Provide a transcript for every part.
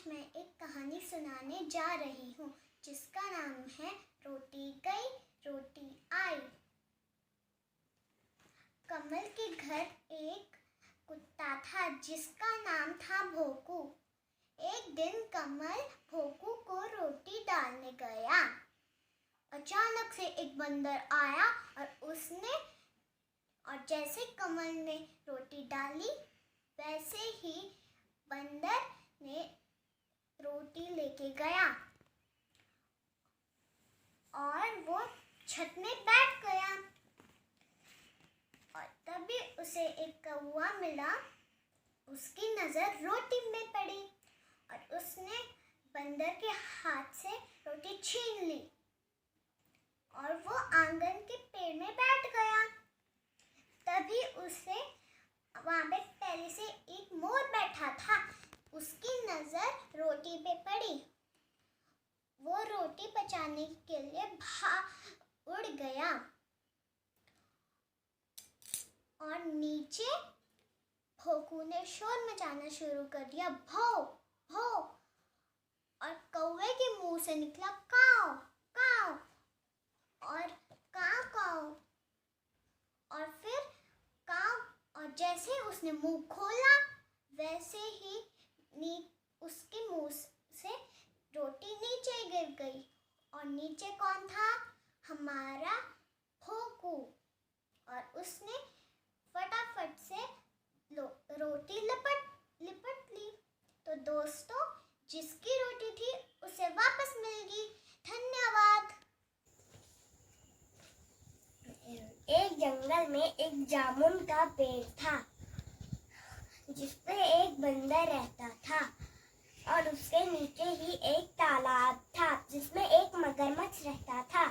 मैं एक कहानी सुनाने जा रही हूँ जिसका नाम है रोटी गई रोटी आई। कमल के घर एक कुत्ता था जिसका नाम था भोकू। एक दिन कमल भोकू को रोटी डालने गया। अचानक से एक बंदर आया और जैसे कमल ने रोटी डाली वैसे ही बंदर ने रोटी लेके गया और वो छत में बैठ गया। और तभी उसे एक कौवा मिला। उसकी नजर रोटी में पड़ी और उसने बंदर के हाथ से रोटी छीन ली और वो आंगन के पेड़ में बैठ गया। तभी उसे वहां पे पहले से एक मोर बैठा था। उसकी नजर रोटी पे पड़ी। वो रोटी बचाने के लिए उड़ गया और नीचे भोकू ने शोर मचाना शुरू कर दिया, भौ भौ। और कौवे के मुंह से निकला काव काव और काव काव। और फिर काव, और जैसे उसने मुंह खोला वैसे ही उसके मुंह से रोटी नीचे गिर गई। और नीचे कौन था? हमारा भोकू। और उसने फटाफट से रोटी लिपट ली। तो दोस्तों, जिसकी रोटी थी उसे वापस मिल गई। धन्यवाद। एक जंगल में एक जामुन का पेड़ था जिसपे एक बंदर रहता था और उसके नीचे ही एक तालाब था जिसमें एक मगरमच्छ रहता था।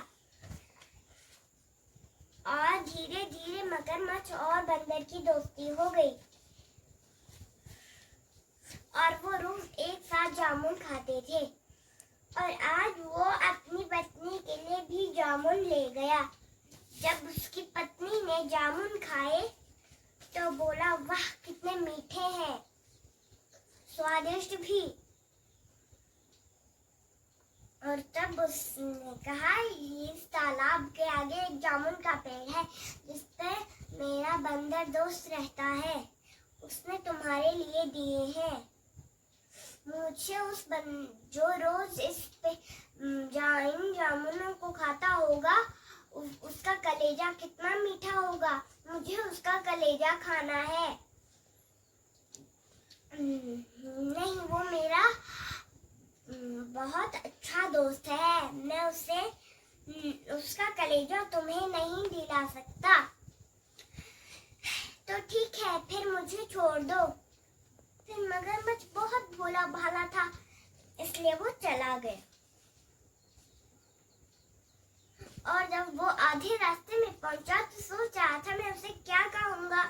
और धीरे धीरे मगरमच्छ और बंदर की दोस्ती हो गई और वो रोज एक साथ जामुन खाते थे। और आज वो अपनी पत्नी के लिए भी जामुन ले गया। जब उसकी पत्नी ने जामुन खाए तो बोला, वाह कितने मीठे हैं, स्वादिष्ट भी। और तब उसने कहा, इस तालाब के आगे एक जामुन का पेड़ है जिसपे मेरा बंदर दोस्त रहता है, उसने तुम्हारे लिए दिए हैं। मुझे जो रोज इन जामुनों को खाता होगा उसका कलेजा कितना मीठा होगा, मुझे उसका कलेजा खाना है। नहीं, वो मेरा बहुत अच्छा दोस्त है, मैं उसका कलेजा तुम्हें नहीं दिला सकता। तो ठीक है, फिर मुझे छोड़ दो। फिर मगरमच्छ बहुत भोला भाला था इसलिए वो चला गया। और जब वो आधे रास्ते में पहुंचा तो सोच रहा था मैं उसे क्या कहूँगा।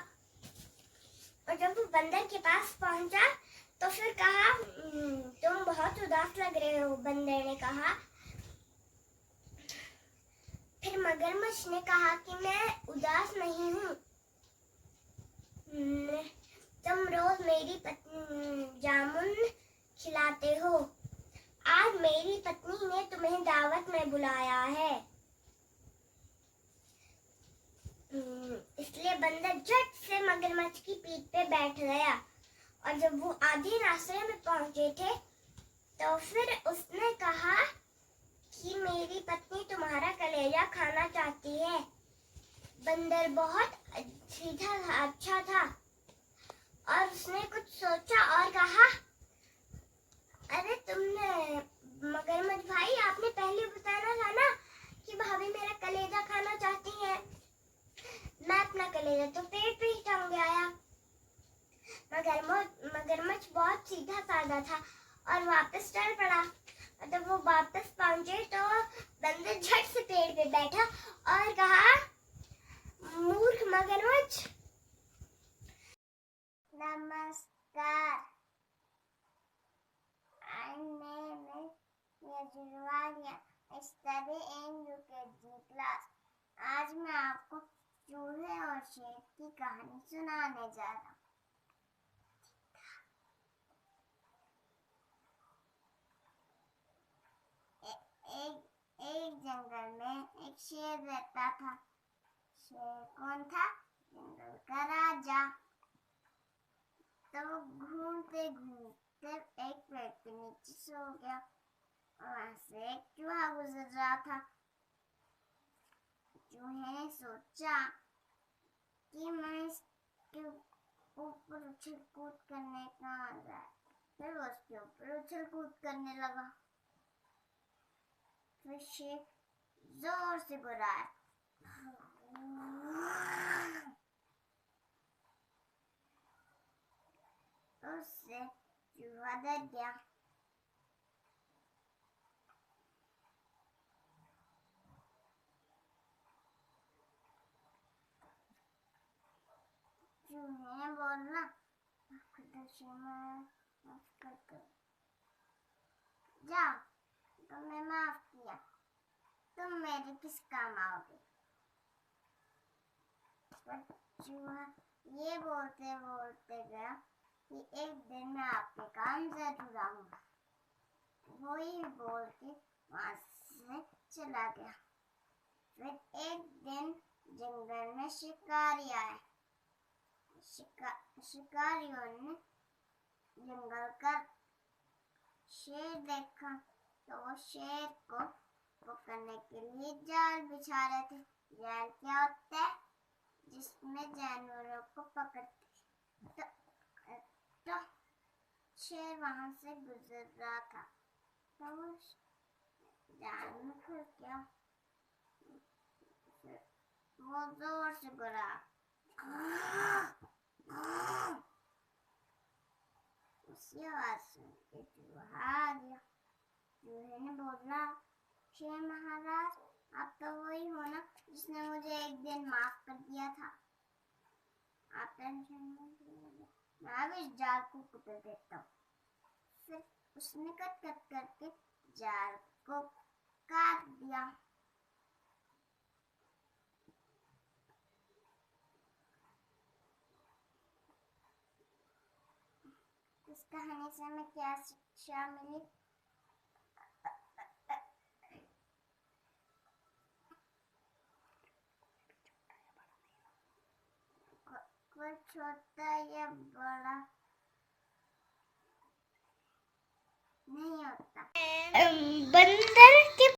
और जब वो बंदर के पास पहुंचा तो फिर कहा, तुम बहुत उदास लग रहे हो, बंदर ने कहा। फिर मगरमच्छ ने कहा कि मैं उदास नहीं हूँ, तुम रोज मेरी पत्नी जामुन खिलाते हो, आज मेरी पत्नी ने तुम्हें दावत में बुलाया है। इसलिए बंदर झट से मगरमच्छ की पीठ पे बैठ गया। और जब वो आधे रास्ते में पहुंचे थे तो फिर उसने कहा कि मेरी पत्नी तुम्हारा कलेजा खाना चाहती है। बंदर बहुत सीधा अच्छा था और उसने कुछ सोचा और कहा, अरे तुमने मगरमच्छ भाई, आपने पहले बताना था ना कि भाभी मेरा कलेजा खाना चाहती है। मैं अपना कलेजा तो पेट पे ही टांग आया। मगरमच्छ बहुत सीधा साधा था और वापस चल पड़ा। और जब वो वापस पहुंचे तो बंदर झट से पेड़ पे बैठा और कहा, मूर्ख मगरमच्छ। नमस्कार, my name is Yajurwania. I study in UKG class. आज मैं आपको चूहे और शेर की कहानी सुनाने जा रहा हूँ। जंगल में एक शेर रहता था। शेर कौन था? जंगल का राजा। तो घूमते घूमते एक पेड़ के नीचे सो गया। वहां से एक चूहा गुजर रहा था। चूहे ने सोचा कि मैं इसके ऊपर उछल कूद करने का मजा है। फिर वो उसके ऊपर उछल कूद करने लगा। फिर शेर जोर से गुर्राया। उससे चूहा डर गया। चूहे ने बोला, माफ कर दो। जाओ, तुमने माफ किया, तुम मेरे किस काम आओगे? पर चूहा ये बोलते बोलते गया कि एक दिन मैं आपके काम जरूर आऊंगा। वो ही बोल के वहां से चला गया। फिर एक दिन जंगल में शिकारी आए। शिकारियों ने जंगल का शेर देखा तो वो शेर को पकड़ने के लिए जाल बिछा रहे थे। जाल क्या होता है? जिसमें जानवरों को पकड़ते। तो शेर वहां से गुजर रहा था तो वो जाल में फंस गया। वो जोर से गुर्राया। उसी आवाज सुन के चूहा आ गया। चूहे ने बोला, शेर महाराज, आप तो वही हो ना जिसने मुझे एक दिन माफ कर दिया था। आप टेंशन मत लीजिए, मैं अब इस जाल को कुतर देता हूँ। फिर उसने कट कट करके जाल को काट दिया। इस कहानी से हमें क्या शिक्षा मिली? कोई छोटा या बड़ा नहीं होता। बंदर